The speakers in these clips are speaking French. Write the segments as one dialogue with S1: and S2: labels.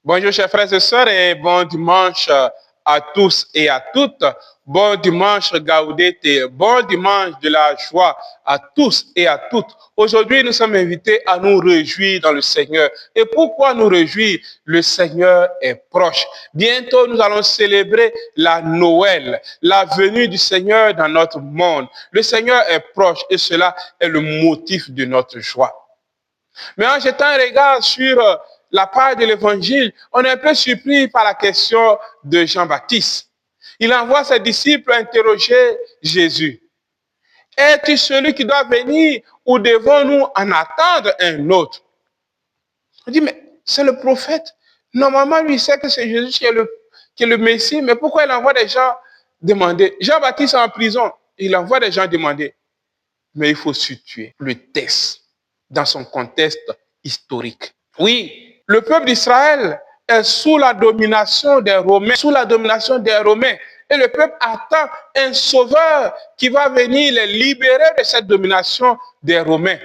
S1: Bonjour chers frères et sœurs et bon dimanche à tous et à toutes. Bon dimanche Gaudete, bon dimanche de la joie à tous et à toutes. Aujourd'hui, nous sommes invités à nous réjouir dans le Seigneur. Et pourquoi nous réjouir? Le Seigneur est proche. Bientôt, nous allons célébrer la Noël, la venue du Seigneur dans notre monde. Le Seigneur est proche et cela est le motif de notre joie. Mais en jetant un regard sur la part de l'évangile, on est un peu surpris par la question de Jean-Baptiste. Il envoie ses disciples interroger Jésus. Es-tu celui qui doit venir ou devons-nous en attendre un autre? On dit, mais c'est le prophète. Normalement, lui, il sait que c'est Jésus qui est le Messie, mais pourquoi il envoie des gens demander? Jean-Baptiste est en prison, il envoie des gens demander. Mais il faut situer le texte dans son contexte historique. Oui, le peuple d'Israël est sous la domination des Romains, Et le peuple attend un sauveur qui va venir les libérer de cette domination des Romains.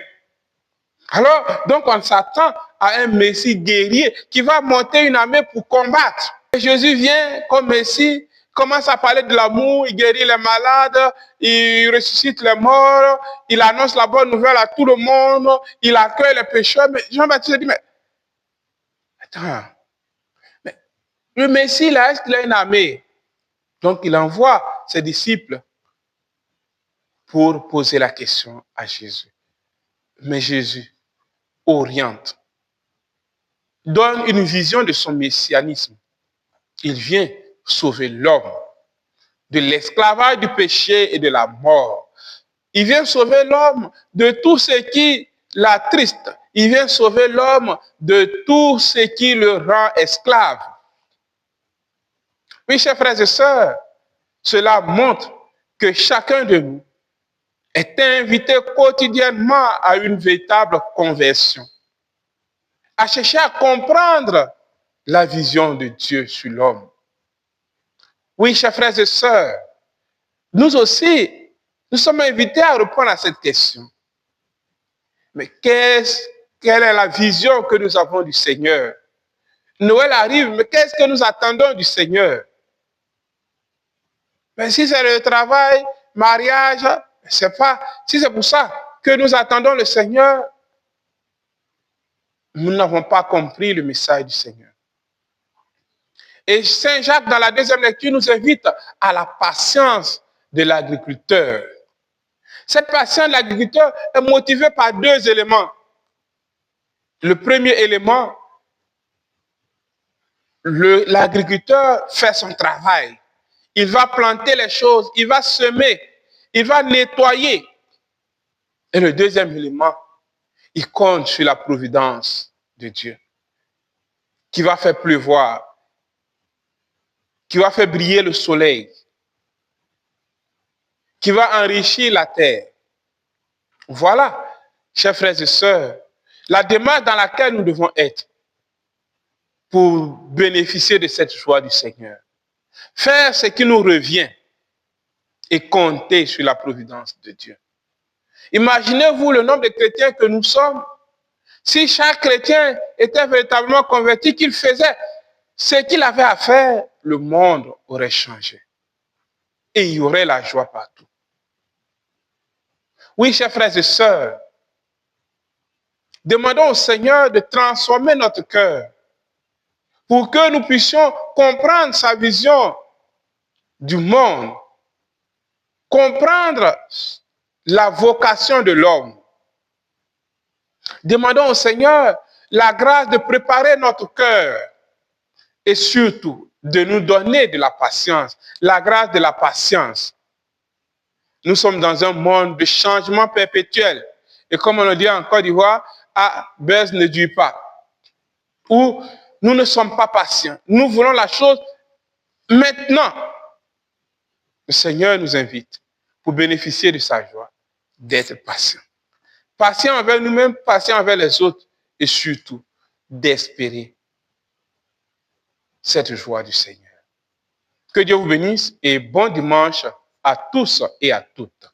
S1: Alors, donc on s'attend à un Messie guerrier qui va monter une armée pour combattre. Et Jésus vient comme Messie, commence à parler de l'amour, il guérit les malades, il ressuscite les morts, il annonce la bonne nouvelle à tout le monde, il accueille les pécheurs. Mais Jean-Baptiste dit, mais attends, mais le Messie, là, est-ce qu'il a une armée? Donc il envoie ses disciples pour poser la question à Jésus. Mais Jésus oriente, donne une vision de son messianisme. Il vient sauver l'homme de l'esclavage du péché et de la mort. Il vient sauver l'homme de tout ce qui l'attriste. Il vient sauver l'homme de tout ce qui le rend esclave. Oui, chers frères et sœurs, cela montre que chacun de nous est invité quotidiennement à une véritable conversion, à chercher à comprendre la vision de Dieu sur l'homme. Oui, chers frères et sœurs, nous aussi, nous sommes invités à répondre à cette question. Mais quelle est la vision que nous avons du Seigneur? Noël arrive, mais qu'est-ce que nous attendons du Seigneur? Mais si c'est le travail, mariage, c'est pas. Si c'est pour ça que nous attendons le Seigneur, nous n'avons pas compris le message du Seigneur. Et Saint Jacques, dans la deuxième lecture, nous invite à la patience de l'agriculteur. Cette patience de l'agriculteur est motivée par deux éléments. Le premier élément, l'agriculteur fait son travail. Il va planter les choses, il va semer, il va nettoyer. Et le deuxième élément, il compte sur la providence de Dieu, qui va faire pleuvoir, qui va faire briller le soleil, qui va enrichir la terre. Voilà, chers frères et sœurs, la démarche dans laquelle nous devons être pour bénéficier de cette joie du Seigneur. Faire ce qui nous revient et compter sur la providence de Dieu. Imaginez-vous le nombre de chrétiens que nous sommes. Si chaque chrétien était véritablement converti, qu'il faisait ce qu'il avait à faire, le monde aurait changé. Et il y aurait la joie partout. Oui, chers frères et sœurs, demandons au Seigneur de transformer notre cœur pour que nous puissions comprendre sa vision du monde, comprendre la vocation de l'homme. Demandons au Seigneur la grâce de préparer notre cœur et surtout de nous donner de la patience, la grâce de la patience. Nous sommes dans un monde de changement perpétuel. Et comme on le dit en Côte d'Ivoire, à baisse ne dure pas. Où nous ne sommes pas patients. Nous voulons la chose maintenant. Le Seigneur nous invite, pour bénéficier de sa joie, d'être patient. Patient envers nous-mêmes, patient envers les autres et surtout d'espérer cette joie du Seigneur. Que Dieu vous bénisse et bon dimanche à tous et à toutes.